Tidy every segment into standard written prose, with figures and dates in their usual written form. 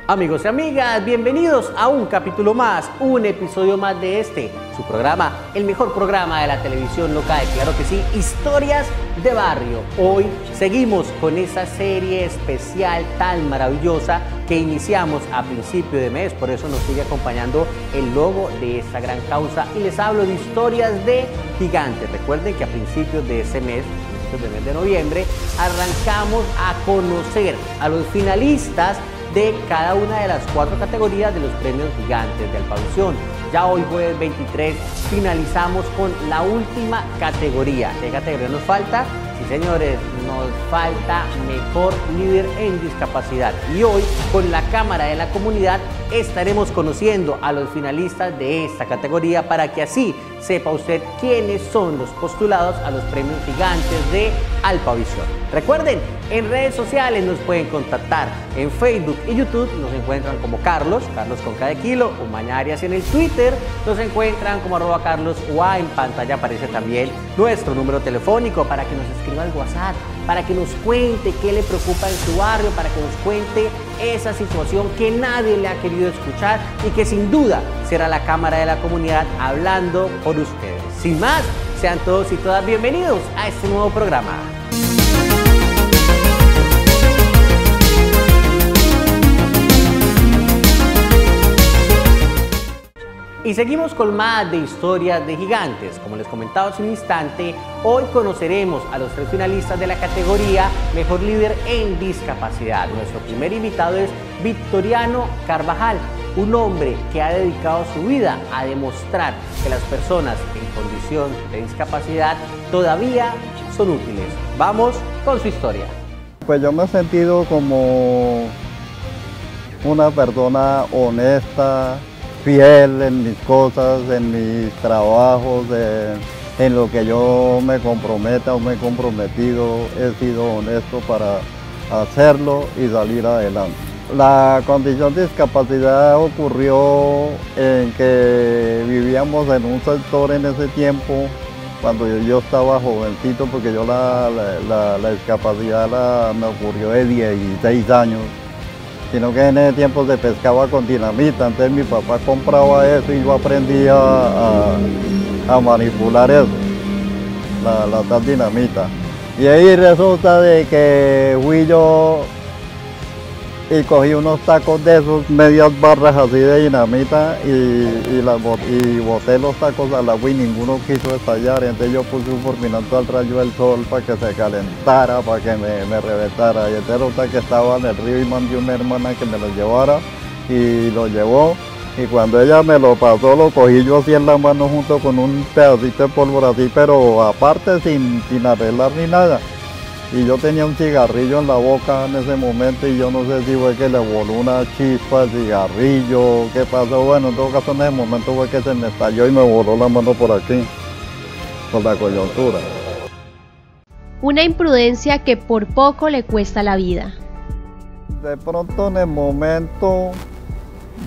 Amigos y amigas, bienvenidos a un capítulo más, un episodio más de su programa, el mejor programa de la televisión local, claro que sí, Historias de Barrio. Hoy seguimos con esa serie especial tan maravillosa que iniciamos a principio de mes, por eso nos sigue acompañando el logo de esta gran causa y les hablo de Historias de Gigantes. Recuerden que a principios de ese mes, del mes de noviembre, arrancamos a conocer a los finalistas de cada una de las 4 categorías de los premios Gigantes de Alpavisión. Ya hoy, jueves 23, finalizamos con la última categoría. ¿Qué categoría nos falta? Sí, señores, nos falta Mejor Líder en Discapacidad. Y hoy, con la Cámara de la Comunidad, estaremos conociendo a los finalistas de esta categoría para que así sepa usted quiénes son los postulados a los premios Gigantes de Alpavisión. Recuerden, en redes sociales nos pueden contactar. En Facebook y YouTube nos encuentran como Carlos con K de kilo, o Maña Arias. En el Twitter nos encuentran como @CarlosUA. En pantalla aparece también nuestro número telefónico para que nos escriba al WhatsApp, para que nos cuente qué le preocupa en su barrio, para que nos cuente esa situación que nadie le ha querido escuchar y que sin duda será la Cámara de la Comunidad hablando por ustedes. Sin más, sean todos y todas bienvenidos a este nuevo programa. Y seguimos con más de Historias de Gigantes. Como les comentaba hace un instante, hoy conoceremos a los 3 finalistas de la categoría Mejor Líder en Discapacidad. Nuestro primer invitado es Victoriano Carvajal, un hombre que ha dedicado su vida a demostrar que las personas en condición de discapacidad todavía son útiles. Vamos con su historia. Pues yo me he sentido como una persona honesta, fiel en mis cosas, en mis trabajos, en lo que yo me comprometa o me he comprometido, he sido honesto para hacerlo y salir adelante. La condición de discapacidad ocurrió en que vivíamos en un sector en ese tiempo, cuando yo estaba jovencito, porque yo la discapacidad me ocurrió de 16 años. Sino que en ese tiempo se pescaba con dinamita, entonces mi papá compraba eso y yo aprendí a manipular eso, la tal dinamita. Y ahí resulta de que fui yo y cogí unos tacos de esos, medias barras así de dinamita y boté los tacos al agua y ninguno quiso estallar. Entonces yo puse un fulminante al rayo del sol para que se calentara, para que me reventara. Y entonces resulta que estaba en el río y mandé una hermana que me lo llevara y lo llevó. Y cuando ella me lo pasó, lo cogí yo así en la mano junto con un pedacito de pólvora así, pero aparte sin arreglar ni nada. Y yo tenía un cigarrillo en la boca en ese momento y yo no sé si fue que le voló una chispa al cigarrillo, qué pasó. Bueno, en todo caso en ese momento fue que se me estalló y me voló la mano por aquí, por la coyuntura. Una imprudencia que por poco le cuesta la vida. De pronto en el momento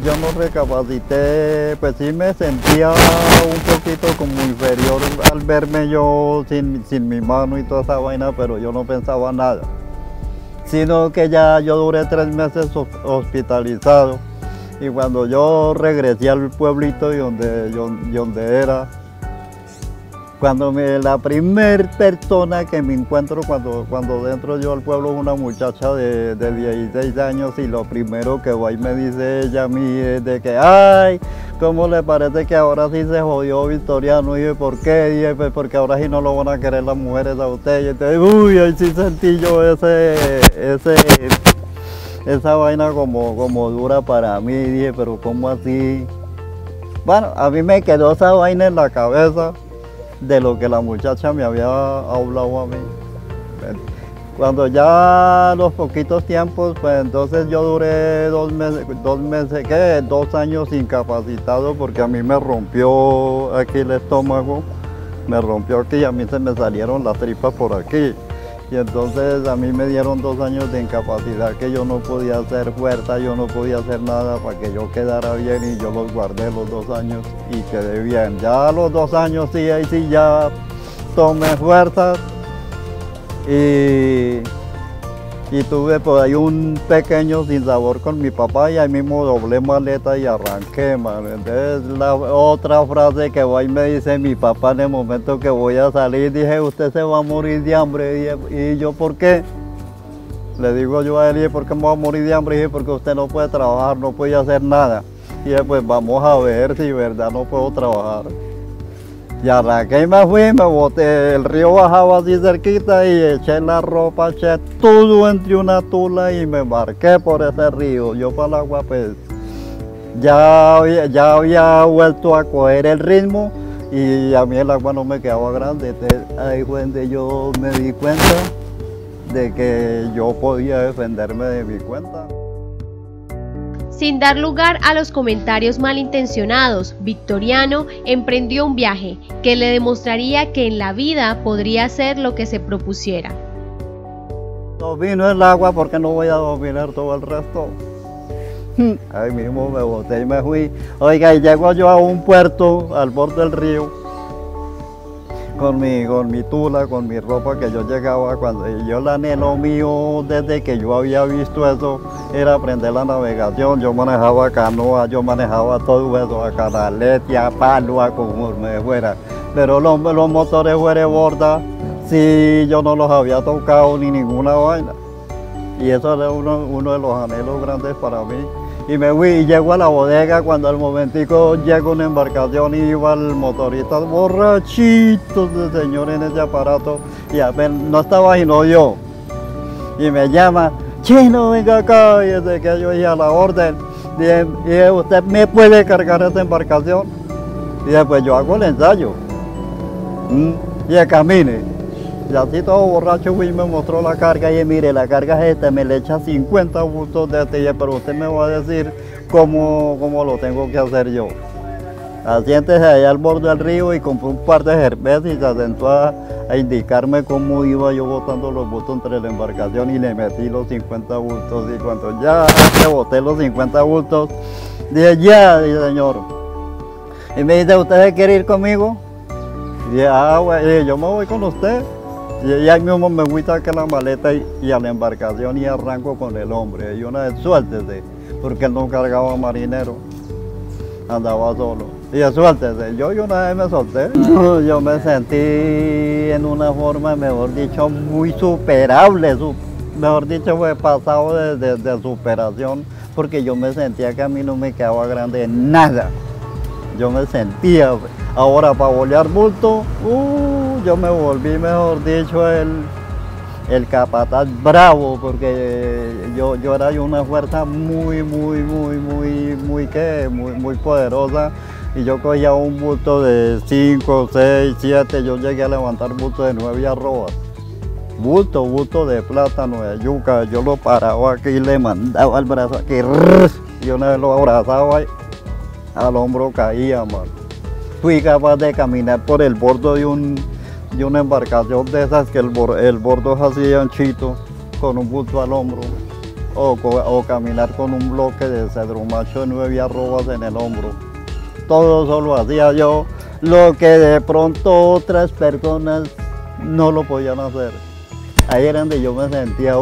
yo no recapacité, pues sí me sentía un poquito como inferior al verme yo sin mi mano y toda esa vaina, pero yo no pensaba nada. Sino que ya yo duré 3 meses hospitalizado y cuando yo regresé al pueblito y donde era, cuando la primer persona que me encuentro cuando dentro yo al pueblo es una muchacha de 16 años y lo primero que va y me dice ella a mí es de que ay, ¿cómo le parece que ahora sí se jodió Victoriano? Y dije, ¿por qué? Dije, pues porque ahora sí no lo van a querer las mujeres a usted. Y entonces, uy, ahí sí sentí yo esa vaina como dura para mí. Dije, pero ¿cómo así? Bueno, a mí me quedó esa vaina en la cabeza de lo que la muchacha me había hablado a mí. Cuando ya los poquitos tiempos, pues entonces yo duré 2 meses, 2 años incapacitado porque a mí me rompió aquí el estómago, me rompió aquí y a mí se me salieron las tripas por aquí. Y entonces a mí me dieron 2 años de incapacidad que yo no podía hacer fuerza, yo no podía hacer nada para que yo quedara bien y yo los guardé los 2 años y quedé bien. Ya a los 2 años sí, ahí sí ya tomé fuerzas y Y tuve por ahí un pequeño sinsabor con mi papá y ahí mismo doblé maleta y arranqué, mano. Entonces la otra frase que va y me dice mi papá en el momento que voy a salir, dije, usted se va a morir de hambre. Y yo, ¿por qué? Le digo yo a él, ¿y por qué me voy a morir de hambre? Y dije, porque usted no puede trabajar, no puede hacer nada. Y dije, pues vamos a ver si verdad no puedo trabajar. Y arranqué y me fui, me boté, el río bajaba así cerquita y eché la ropa, eché todo entre una tula y me embarqué por ese río. Yo para el agua pues ya había vuelto a coger el ritmo y a mí el agua no me quedaba grande. Entonces ahí fue donde yo me di cuenta de que yo podía defenderme de mi cuenta. Sin dar lugar a los comentarios malintencionados, Victoriano emprendió un viaje que le demostraría que en la vida podría hacer lo que se propusiera. Domino el agua porque no voy a dominar todo el resto. Ahí mismo me boté y me fui. Oiga, y llego yo a un puerto al borde del río con mi tula, con mi ropa que yo llegaba cuando yo el anhelo mío desde que yo había visto eso era aprender la navegación. Yo manejaba canoa, yo manejaba todo eso, a canalete, a palo, a como me fuera. Pero los motores fuera de borda, sí, yo no los había tocado ni ninguna vaina. Y eso era uno de los anhelos grandes para mí. Y me fui y llego a la bodega cuando al momentico llega una embarcación y iba el motorista borrachito de señor en ese aparato y apenas no estaba sino yo. Y me llama, chino, venga acá, y desde que yo dije a la orden, dije, ¿usted me puede cargar esta embarcación? Y después yo hago el ensayo. Y camine. Y así todo borracho fui y me mostró la carga y mire, la carga es esta, me le echa 50 bultos de este, y pero usted me va a decir cómo lo tengo que hacer yo. Asiéntese allá al borde del río y compró un par de cervezas y se sentó a indicarme cómo iba yo botando los bultos entre la embarcación y le metí los 50 bultos. Y cuando ya le boté los 50 bultos, dije, ya, dije, señor. Y me dice, ¿usted se quiere ir conmigo? Y dije, güey, yo me voy con usted. Y ahí mismo me fui a sacar la maleta y a la embarcación y arranco con el hombre. Y una vez suéltese, porque él no cargaba marinero, andaba solo. Y suéltese, yo una vez me solté. Yo me sentí en una forma, mejor dicho, muy superable. Mejor dicho, fue pasado de superación, porque yo me sentía que a mí no me quedaba grande nada. Yo me sentía, ahora para bolear bulto, yo me volví, mejor dicho, el capataz bravo, porque yo era una fuerza muy poderosa, y yo cogía un bulto de 5, 6, 7, yo llegué a levantar bulto de 9 arrobas. Bulto de plátano, de yuca, yo lo paraba aquí y le mandaba el brazo aquí, y una vez lo abrazaba y al hombro caía, man. Fui capaz de caminar por el bordo de una embarcación de esas que el bordo es así anchito, con un bulto al hombro, o caminar con un bloque de cedro macho de 9 arrobas en el hombro. Todo eso lo hacía yo, lo que de pronto otras personas no lo podían hacer. Ahí era donde yo me sentía,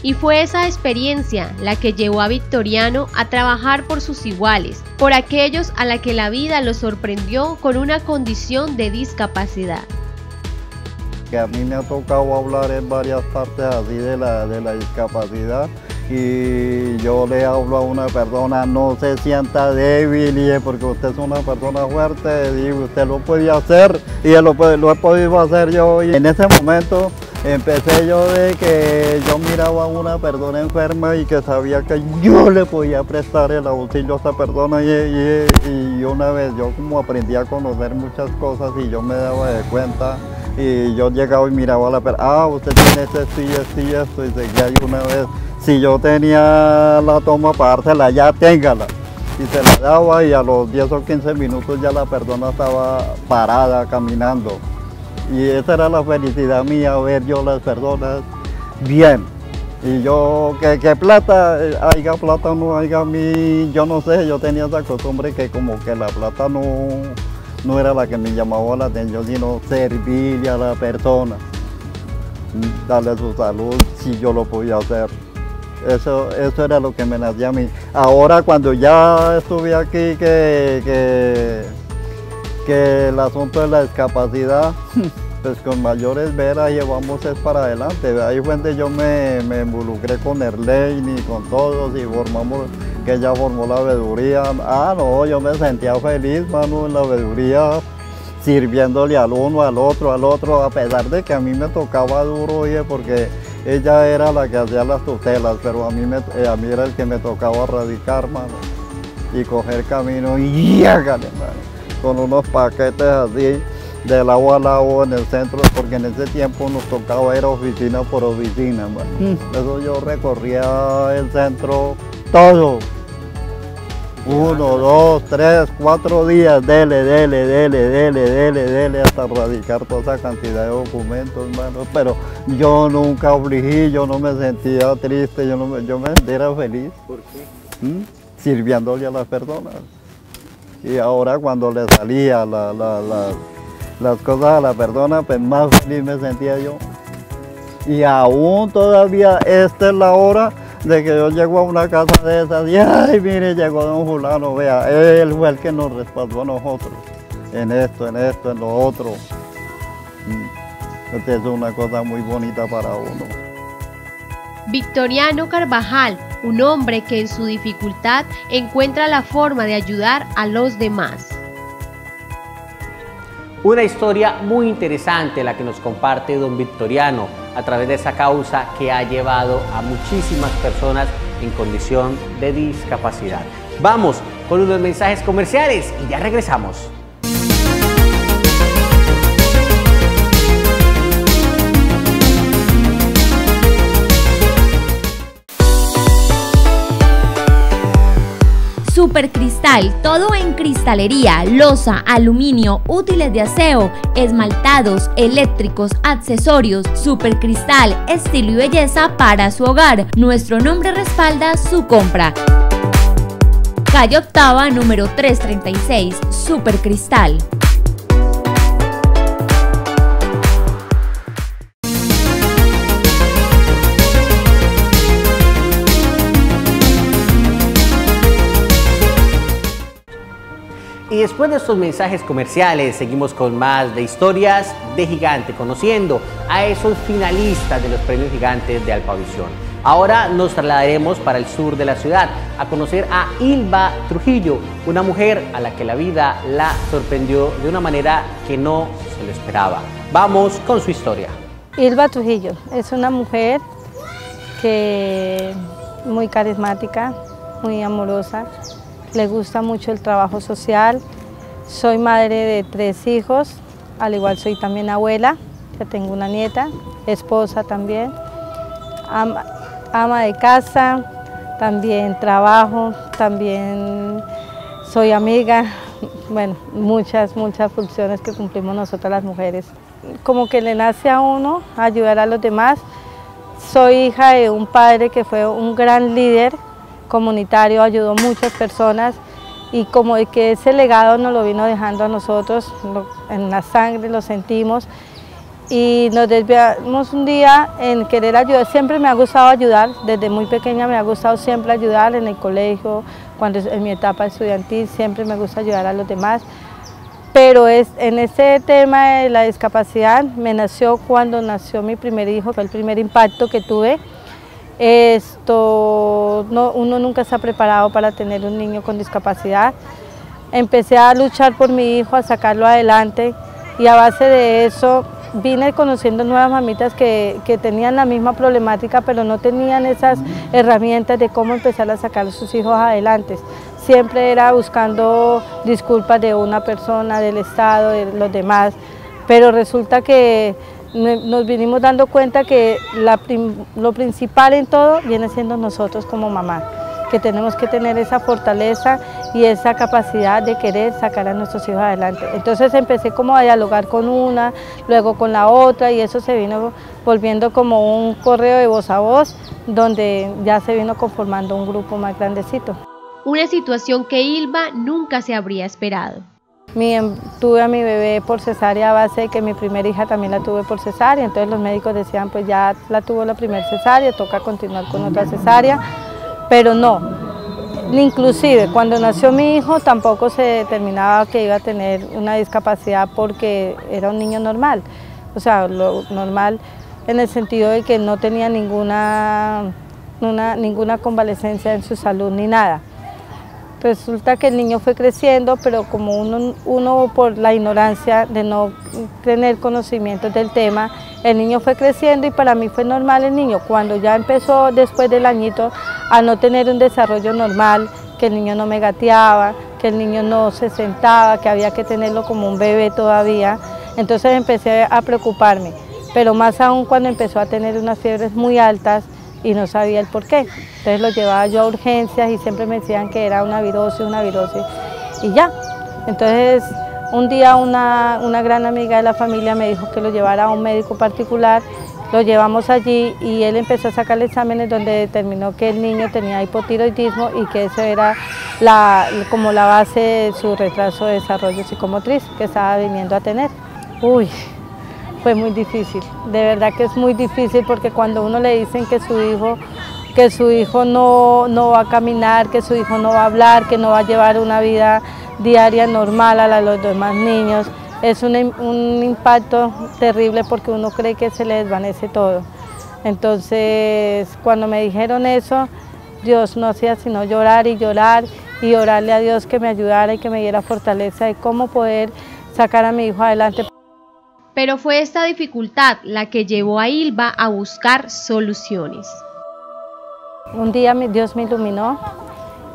Y fue esa experiencia la que llevó a Victoriano a trabajar por sus iguales, por aquellos a la que la vida lo sorprendió con una condición de discapacidad. Que a mí me ha tocado hablar en varias partes así de la discapacidad, y yo le hablo a una persona, no se sienta débil, y porque usted es una persona fuerte, y usted lo puede hacer, y lo he podido hacer yo. Y en ese momento empecé yo de que yo miraba a una persona enferma y que sabía que yo le podía prestar el auxilio a esta persona, y una vez yo como aprendí a conocer muchas cosas y yo me daba de cuenta, y yo llegaba y miraba a la persona, usted tiene esto y esto, y seguía, y una vez, si yo tenía la toma para dársela, ya téngala. Y se la daba, y a los 10 o 15 minutos ya la persona estaba parada, caminando. Y esa era la felicidad mía, ver yo las personas bien. Y yo, que plata, haya plata o no haya, a mí, yo no sé, yo tenía esa costumbre que como que la plata no era la que me llamaba la atención, sino servirle a la persona. darle su salud si yo lo podía hacer. Eso era lo que me nacía a mí. Ahora cuando ya estuve aquí, que el asunto de la discapacidad, pues con mayores veras llevamos es para adelante. Ahí fue donde yo me involucré con Erlein y con todos y formamos, que ella formó la veeduría. No, yo me sentía feliz, mano, en la veeduría, sirviéndole al uno, al otro, a pesar de que a mí me tocaba duro, oye, porque ella era la que hacía las tutelas, pero a mí era el que me tocaba radicar, mano, y coger camino y hágale, mano, con unos paquetes así, de lado a lado en el centro, porque en ese tiempo nos tocaba ir oficina por oficina, mano. Eso yo recorría el centro todo. 1, 2, 3, 4 días, dele, hasta radicar toda esa cantidad de documentos, hermano. Pero yo nunca obligé, yo no me sentía triste, yo me sentía feliz. ¿Por qué? Sirviéndole a las personas. Y ahora cuando le salía las cosas a la persona, pues más feliz me sentía yo. Y aún todavía esta es la hora de que yo llego a una casa de esas y ay, mire, llegó don fulano, vea, él fue el que nos respaldó a nosotros en esto, en lo otro. Entonces es una cosa muy bonita para uno. Victoriano Carvajal, un hombre que en su dificultad encuentra la forma de ayudar a los demás. Una historia muy interesante la que nos comparte don Victoriano a través de esa causa que ha llevado a muchísimas personas en condición de discapacidad. Vamos con unos mensajes comerciales y ya regresamos. Supercristal, todo en cristalería, loza, aluminio, útiles de aseo, esmaltados, eléctricos, accesorios. Supercristal, estilo y belleza para su hogar. Nuestro nombre respalda su compra. Calle Octava, número 336, Supercristal. Y después de estos mensajes comerciales, seguimos con más de historias de Gigante, conociendo a esos finalistas de los premios Gigantes de Alpavisión. Ahora nos trasladaremos para el sur de la ciudad a conocer a Ilva Trujillo, una mujer a la que la vida la sorprendió de una manera que no se lo esperaba. Vamos con su historia. Ilva Trujillo es una mujer muy carismática, muy amorosa. Le gusta mucho el trabajo social. Soy madre de 3 hijos, al igual soy también abuela, ya tengo una nieta, esposa también, ama de casa, también trabajo, también soy amiga, bueno, muchas funciones que cumplimos nosotras las mujeres. Como que le nace a uno ayudar a los demás. Soy hija de un padre que fue un gran líder comunitario, ayudó a muchas personas y como que ese legado nos lo vino dejando a nosotros, en la sangre lo sentimos y nos desviamos un día en querer ayudar. Siempre me ha gustado ayudar, desde muy pequeña me ha gustado siempre ayudar en el colegio, en mi etapa estudiantil siempre me gusta ayudar a los demás, pero en este tema de la discapacidad me nació cuando nació mi primer hijo, fue el primer impacto que tuve. Uno nunca está preparado para tener un niño con discapacidad. Empecé a luchar por mi hijo, a sacarlo adelante y a base de eso vine conociendo nuevas mamitas que tenían la misma problemática pero no tenían esas herramientas de cómo empezar a sacar a sus hijos adelante. Siempre era buscando disculpas de una persona, del Estado, de los demás, pero resulta que nos vinimos dando cuenta que lo principal en todo viene siendo nosotros como mamá, que tenemos que tener esa fortaleza y esa capacidad de querer sacar a nuestros hijos adelante. Entonces empecé como a dialogar con una, luego con la otra y eso se vino volviendo como un correo de voz a voz, donde ya se vino conformando un grupo más grandecito. Una situación que Ilva nunca se habría esperado. Tuve a mi bebé por cesárea a base de que mi primera hija también la tuve por cesárea, entonces los médicos decían pues ya la tuvo la primera cesárea, toca continuar con otra cesárea, pero no, inclusive cuando nació mi hijo tampoco se determinaba que iba a tener una discapacidad porque era un niño normal, o sea, lo normal en el sentido de que no tenía ninguna convalecencia en su salud ni nada. Resulta que el niño fue creciendo, pero como uno por la ignorancia de no tener conocimientos del tema, el niño fue creciendo y para mí fue normal el niño. Cuando ya empezó después del añito a no tener un desarrollo normal, que el niño no me gateaba, que el niño no se sentaba, que había que tenerlo como un bebé todavía, entonces empecé a preocuparme, pero más aún cuando empezó a tener unas fiebres muy altas, y no sabía el por qué. Entonces lo llevaba yo a urgencias y siempre me decían que era una virosis y ya. Entonces un día una gran amiga de la familia me dijo que lo llevara a un médico particular, lo llevamos allí y él empezó a sacarle exámenes donde determinó que el niño tenía hipotiroidismo y que eso era como la base de su retraso de desarrollo psicomotriz que estaba viniendo a tener. Uy. Fue muy difícil, de verdad que es muy difícil porque cuando uno le dicen que su hijo no va a caminar, que su hijo no va a hablar, que no va a llevar una vida diaria normal a la de los demás niños, es un impacto terrible porque uno cree que se le desvanece todo. Entonces, cuando me dijeron eso, Dios no hacía sino llorar y llorar y orarle a Dios que me ayudara y que me diera fortaleza de cómo poder sacar a mi hijo adelante. Pero fue esta dificultad la que llevó a Ilva a buscar soluciones. Un día Dios me iluminó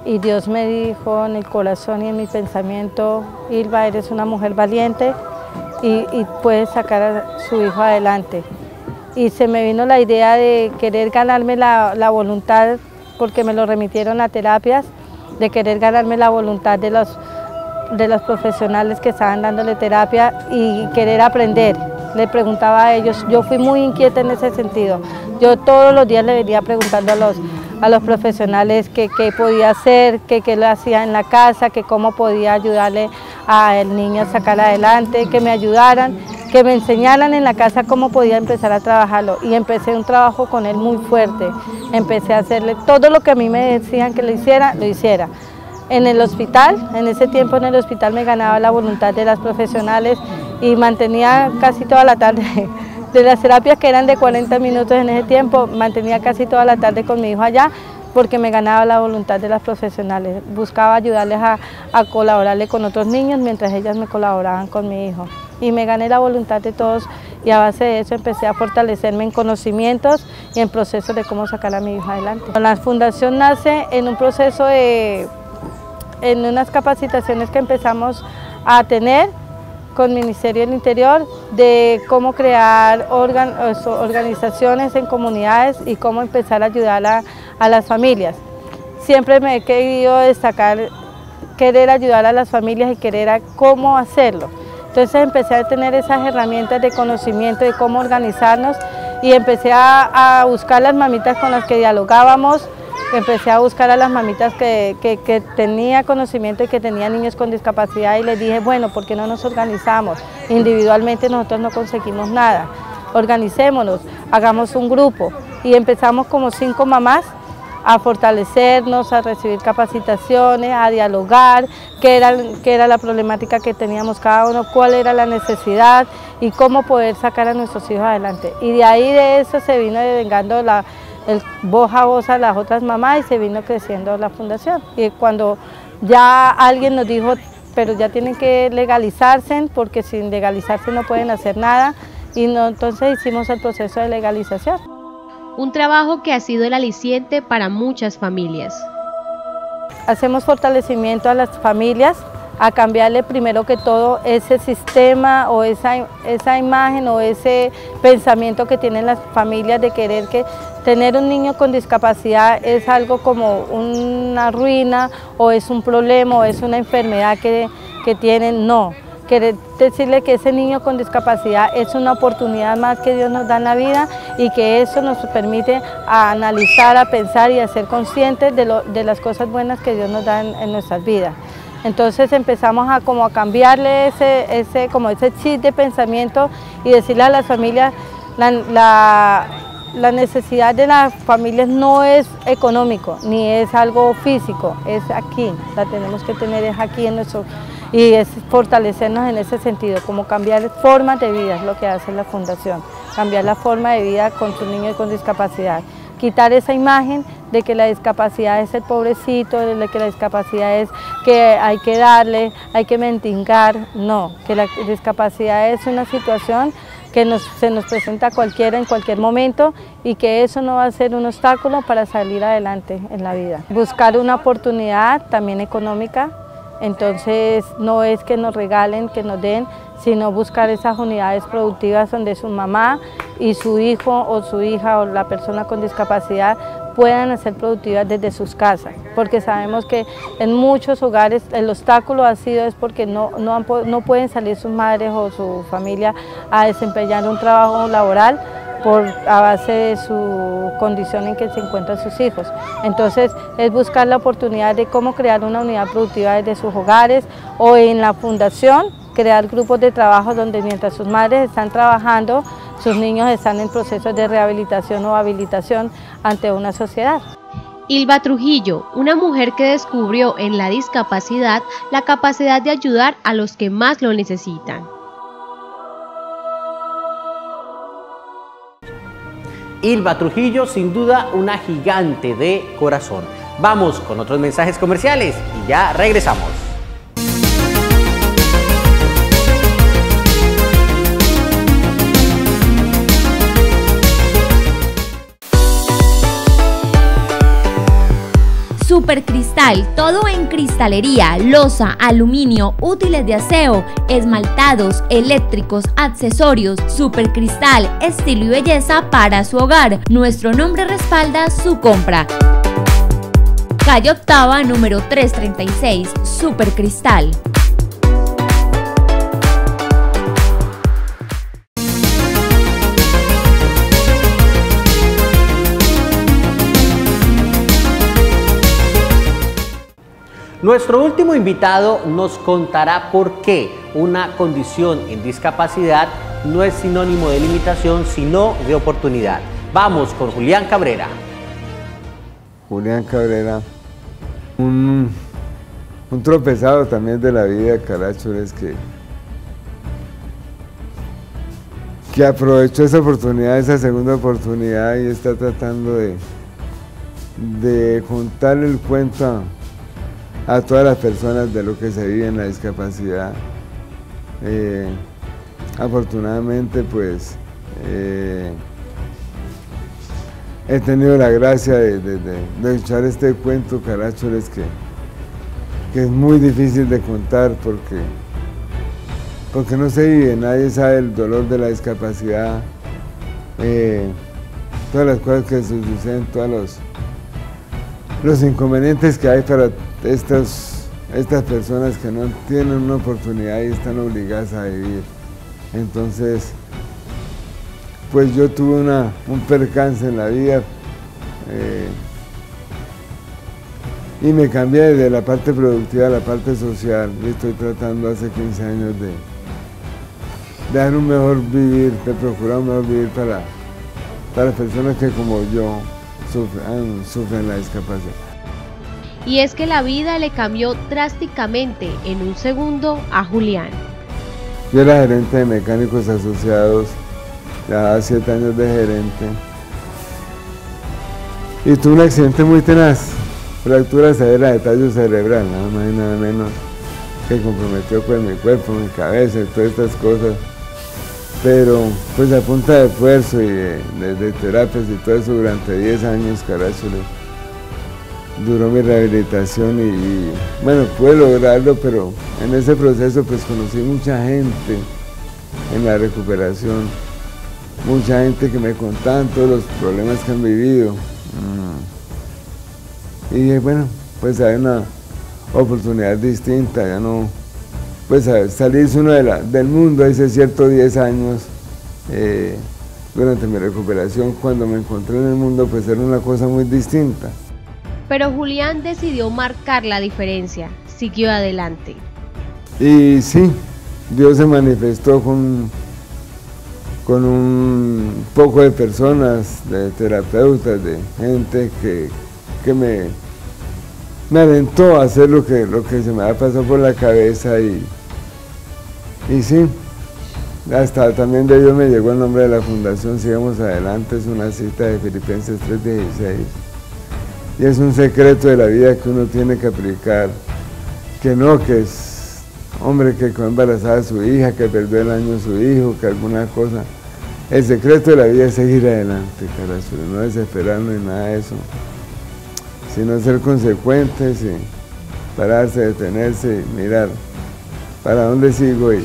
y Dios me dijo en el corazón y en mi pensamiento, Ilva, eres una mujer valiente y puedes sacar a su hijo adelante. Y se me vino la idea de querer ganarme la voluntad, porque me lo remitieron a terapias, de querer ganarme la voluntad de los profesionales que estaban dándole terapia y querer aprender. Le preguntaba a ellos, yo fui muy inquieta en ese sentido. Yo todos los días le venía preguntando a los profesionales qué podía hacer, qué lo hacía en la casa, que cómo podía ayudarle al niño a sacar adelante, que me ayudaran, que me enseñaran en la casa cómo podía empezar a trabajarlo. Y empecé un trabajo con él muy fuerte. Empecé a hacerle todo lo que a mí me decían que lo hiciera. En el hospital, en ese tiempo en el hospital me ganaba la voluntad de las profesionales y mantenía casi toda la tarde, de las terapias que eran de 40 minutos en ese tiempo, mantenía casi toda la tarde con mi hijo allá porque me ganaba la voluntad de las profesionales. Buscaba ayudarles a colaborarle con otros niños mientras ellas me colaboraban con mi hijo. Y me gané la voluntad de todos y a base de eso empecé a fortalecerme en conocimientos y en procesos de cómo sacar a mi hijo adelante. La fundación nace en un proceso en unas capacitaciones que empezamos a tener con el Ministerio del Interior de cómo crear organizaciones en comunidades y cómo empezar a ayudar a las familias. Siempre me he querido destacar, querer ayudar a las familias y querer cómo hacerlo. Entonces empecé a tener esas herramientas de conocimiento de cómo organizarnos y empecé a buscar las mamitas con las que dialogábamos. Empecé a buscar a las mamitas que tenía conocimiento y que tenían niños con discapacidad y les dije, bueno, ¿por qué no nos organizamos? Individualmente nosotros no conseguimos nada, organicémonos, hagamos un grupo. Y empezamos como 5 mamás a fortalecernos, a recibir capacitaciones, a dialogar, qué era la problemática que teníamos cada uno, cuál era la necesidad y cómo poder sacar a nuestros hijos adelante. Y de ahí de eso se vino devengando el voz a voz a las otras mamás y se vino creciendo la fundación. Y cuando ya alguien nos dijo, pero ya tienen que legalizarse, porque sin legalizarse no pueden hacer nada, y entonces hicimos el proceso de legalización. Un trabajo que ha sido el aliciente para muchas familias. Hacemos fortalecimiento a las familias, a cambiarle primero que todo ese sistema o esa imagen o ese pensamiento que tienen las familias de querer que tener un niño con discapacidad es algo como una ruina o es un problema o es una enfermedad que tienen. No, querer decirle que ese niño con discapacidad es una oportunidad más que Dios nos da en la vida y que eso nos permite a analizar, a pensar y a ser conscientes de las cosas buenas que Dios nos da en nuestras vidas. Entonces empezamos a cambiarle ese chip de pensamiento y decirle a las familias, la necesidad de las familias no es económico, ni es algo físico, es aquí, la tenemos que tener es aquí en nuestro, y es fortalecernos en ese sentido, como cambiar formas de vida, es lo que hace la fundación, cambiar la forma de vida con sus niños con discapacidad, quitar esa imagen de que la discapacidad es el pobrecito, de que la discapacidad es que hay que darle, hay que mendigar, no, que la discapacidad es una situación que se nos presenta a cualquiera en cualquier momento y que eso no va a ser un obstáculo para salir adelante en la vida. Buscar una oportunidad también económica, entonces no es que nos regalen, que nos den, sino buscar esas unidades productivas donde su mamá y su hijo o su hija o la persona con discapacidad puedan ser productivas desde sus casas, porque sabemos que en muchos hogares el obstáculo ha sido porque no pueden salir sus madres o su familia a desempeñar un trabajo laboral a base de su condición en que se encuentran sus hijos. Entonces es buscar la oportunidad de cómo crear una unidad productiva desde sus hogares o en la fundación, crear grupos de trabajo donde mientras sus madres están trabajando, sus niños están en procesos de rehabilitación o habilitación ante una sociedad. Ilva Trujillo, una mujer que descubrió en la discapacidad la capacidad de ayudar a los que más lo necesitan. Ilva Trujillo, sin duda una gigante de corazón. Vamos con otros mensajes comerciales y ya regresamos. Supercristal, todo en cristalería, loza, aluminio, útiles de aseo, esmaltados, eléctricos, accesorios. Supercristal, estilo y belleza para su hogar. Nuestro nombre respalda su compra. Calle Octava, número 336, Supercristal. Nuestro último invitado nos contará por qué una condición en discapacidad no es sinónimo de limitación, sino de oportunidad. Vamos con Julián Cabrera. Julián Cabrera, un tropezado también de la vida, caracho, es que aprovechó esa oportunidad, esa segunda oportunidad y está tratando de contarle el cuento a todas las personas de lo que se vive en la discapacidad. Afortunadamente, pues, he tenido la gracia de escuchar este cuento, caracholes, que es muy difícil de contar porque no se vive, nadie sabe el dolor de la discapacidad, todas las cosas que suceden, todos los inconvenientes que hay para estas personas que no tienen una oportunidad y están obligadas a vivir. Entonces, pues yo tuve un percance en la vida y me cambié de la parte productiva a la parte social y estoy tratando hace 15 años de dar un mejor vivir, de procurar un mejor vivir para personas que como yo sufren la discapacidad. Y es que la vida le cambió drásticamente en un segundo a Julián. Yo era gerente de mecánicos asociados, ya 7 años de gerente, y tuve un accidente muy tenaz, fractura severa de tallo cerebral, nada más y nada menos, que comprometió pues mi cuerpo, mi cabeza y todas estas cosas, pero pues a punta de esfuerzo y de terapias y todo eso durante 10 años, carajo, duró mi rehabilitación y bueno, pude lograrlo, pero en ese proceso pues conocí mucha gente en la recuperación, mucha gente que me contaban todos los problemas que han vivido. Y bueno, pues hay una oportunidad distinta, ya no, pues salirse uno del mundo, hice cierto 10 años durante mi recuperación, cuando me encontré en el mundo pues era una cosa muy distinta. Pero Julián decidió marcar la diferencia. siguió adelante. Y sí, Dios se manifestó con un poco de personas, de terapeutas, de gente que me alentó a hacer lo que se me había pasado por la cabeza y sí, hasta también de Dios me llegó el nombre de la fundación Sigamos Adelante, es una cita de Filipenses 3:16 y es un secreto de la vida que uno tiene que aplicar, que es, hombre, que quedó embarazada a su hija, que perdió el año su hijo, que alguna cosa. El secreto de la vida es seguir adelante, carajo, no desesperarnos ni nada de eso, sino ser consecuentes y pararse, detenerse y mirar para dónde sigo. Y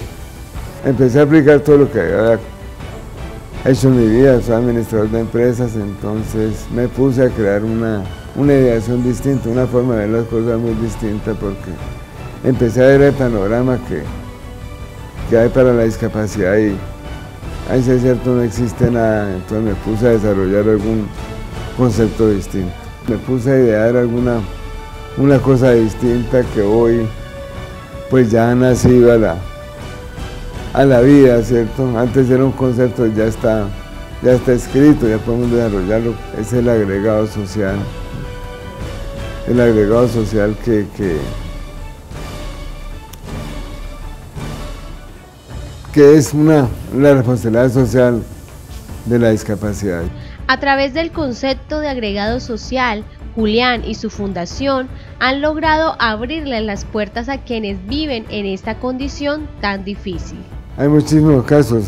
empecé a aplicar todo lo que había hecho en mi vida. Soy administrador de empresas, entonces me puse a crear una ideación distinta, una forma de ver las cosas muy distinta, porque empecé a ver el panorama que hay para la discapacidad y ahí sí es cierto, no existe nada. Entonces me puse a desarrollar algún concepto distinto. Me puse a idear una cosa distinta que hoy pues ya ha nacido a la vida, ¿cierto? Antes era un concepto, ya está escrito, ya podemos desarrollarlo. Es el agregado social. El agregado social que es la responsabilidad social de la discapacidad. A través del concepto de agregado social, Julián y su fundación han logrado abrirle las puertas a quienes viven en esta condición tan difícil. Hay muchísimos casos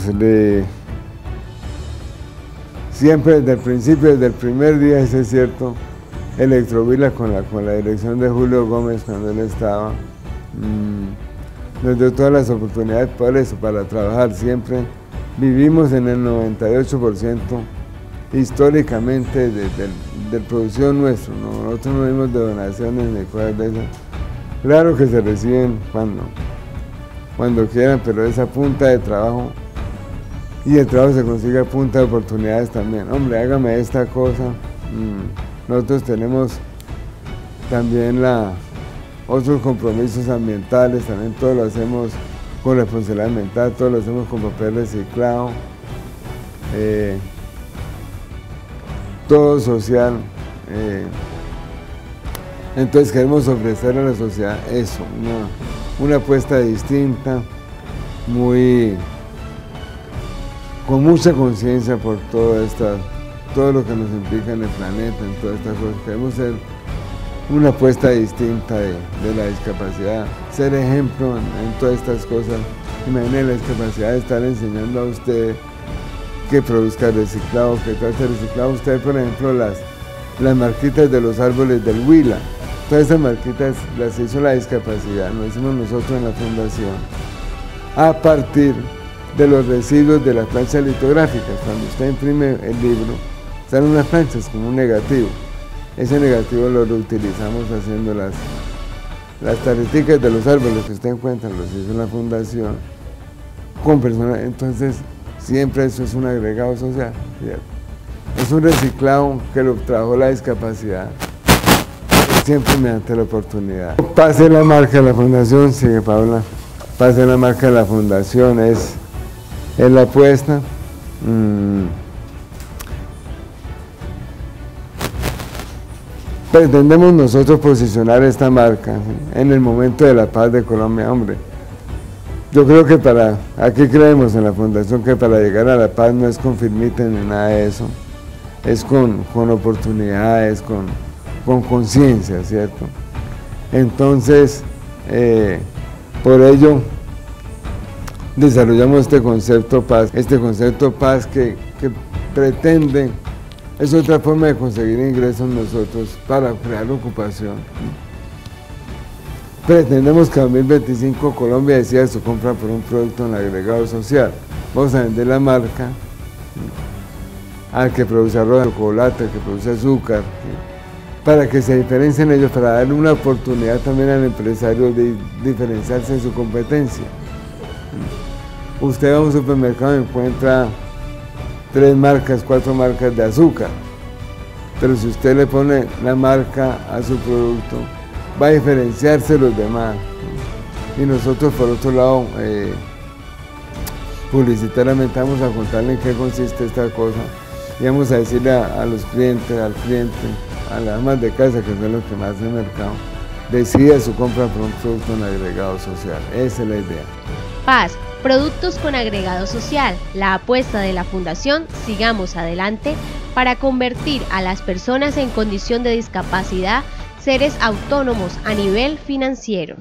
siempre desde el principio, desde el primer día, eso es cierto, Electrovila con la dirección de Julio Gómez cuando él estaba, nos dio todas las oportunidades por eso, para trabajar siempre. Vivimos en el 98% históricamente de producción nuestro, ¿no? Nosotros no vivimos de donaciones ni cosas de esas. Claro que se reciben cuando quieran, pero esa punta de trabajo, y el trabajo se consigue a punta de oportunidades también. Hombre, hágame esta cosa. Nosotros tenemos también otros compromisos ambientales, también todo lo hacemos con responsabilidad ambiental, todo lo hacemos con papel reciclado, todo social. Entonces queremos ofrecer a la sociedad eso, una apuesta distinta, con mucha conciencia por todo lo que nos implica en el planeta, en todas estas cosas. Queremos ser una apuesta distinta de la discapacidad, ser ejemplo en todas estas cosas. Imagínense la discapacidad de estar enseñando a usted que produzca reciclado, que trate reciclado. Usted, por ejemplo, las marquitas de los árboles del Huila, todas estas marquitas las hizo la discapacidad, lo hicimos nosotros en la fundación, a partir de los residuos de las planchas litográficas. Cuando usted imprime el libro, están unas planchas como un negativo. Ese negativo lo reutilizamos haciendo las tarjeticas de los árboles que usted encuentra, los hizo en la fundación, con personas. Entonces, siempre eso es un agregado social, ¿cierto? Es un reciclado que lo trajo la discapacidad, siempre mediante la oportunidad. Pase la marca de la fundación, sigue Paula, pase la marca de la fundación, es la apuesta. Pretendemos nosotros posicionar esta marca, ¿sí?, en el momento de la paz de Colombia, hombre. Yo creo que aquí creemos en la fundación que para llegar a la paz no es con firmitas ni nada de eso, es con oportunidades, con conciencia, ¿cierto? Entonces, por ello desarrollamos este concepto paz que pretende. Es otra forma de conseguir ingresos nosotros para crear ocupación. Pretendemos que en 2025 Colombia decida su compra por un producto en el agregado social. Vamos a vender la marca al que produce arroz, chocolate, al que produce azúcar, para que se diferencien ellos, para darle una oportunidad también al empresario de diferenciarse en su competencia. Usted va a un supermercado y encuentra 3 marcas, 4 marcas de azúcar, pero si usted le pone la marca a su producto, va a diferenciarse de los demás. Y nosotros, por otro lado, publicitariamente vamos a contarle en qué consiste esta cosa y vamos a decirle a los clientes, al cliente, a las amas de casa, que son los que más hacen mercado, decida su compra por un producto con agregado social. Esa es la idea. Paz, productos con agregado social, la apuesta de la Fundación Sigamos Adelante para convertir a las personas en condición de discapacidad seres autónomos a nivel financiero.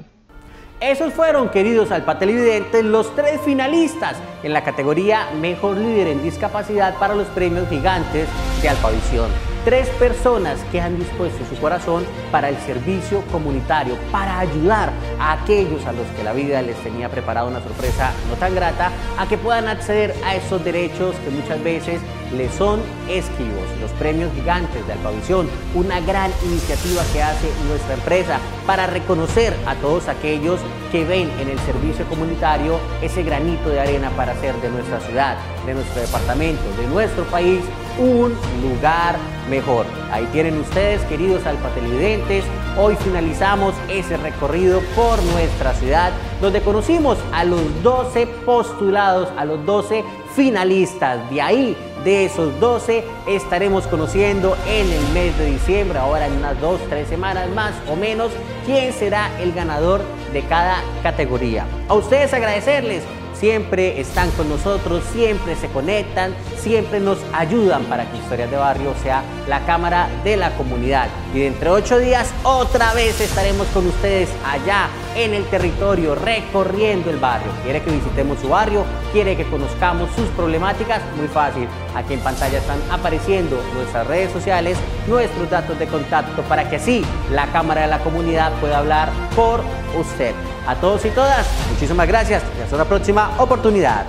Esos fueron, queridos alpatelevidentes, los 3 finalistas en la categoría Mejor Líder en Discapacidad para los premios gigantes de Alpavisión. 3 personas que han dispuesto su corazón para el servicio comunitario, para ayudar a aquellos a los que la vida les tenía preparada una sorpresa no tan grata, a que puedan acceder a esos derechos que muchas veces les son esquivos. Los premios gigantes de Alpavisión, una gran iniciativa que hace nuestra empresa para reconocer a todos aquellos que ven en el servicio comunitario ese granito de arena para hacer de nuestra ciudad, de nuestro departamento, de nuestro país, un lugar mejor. Ahí tienen ustedes, queridos alpatelevidentes, hoy finalizamos ese recorrido por nuestra ciudad, donde conocimos a los 12 postulados, a los 12 finalistas. De ahí, de esos 12, estaremos conociendo en el mes de diciembre, ahora en unas 2-3 semanas más o menos, quién será el ganador de cada categoría. A ustedes agradecerles. Siempre están con nosotros, siempre se conectan, siempre nos ayudan para que Historias de Barrio sea la cámara de la comunidad. Y dentro de 8 días otra vez estaremos con ustedes allá en el territorio, recorriendo el barrio. ¿Quiere que visitemos su barrio? ¿Quiere que conozcamos sus problemáticas? Muy fácil. Aquí en pantalla están apareciendo nuestras redes sociales, nuestros datos de contacto para que así la cámara de la comunidad pueda hablar por usted. A todos y todas, muchísimas gracias y hasta una próxima oportunidad.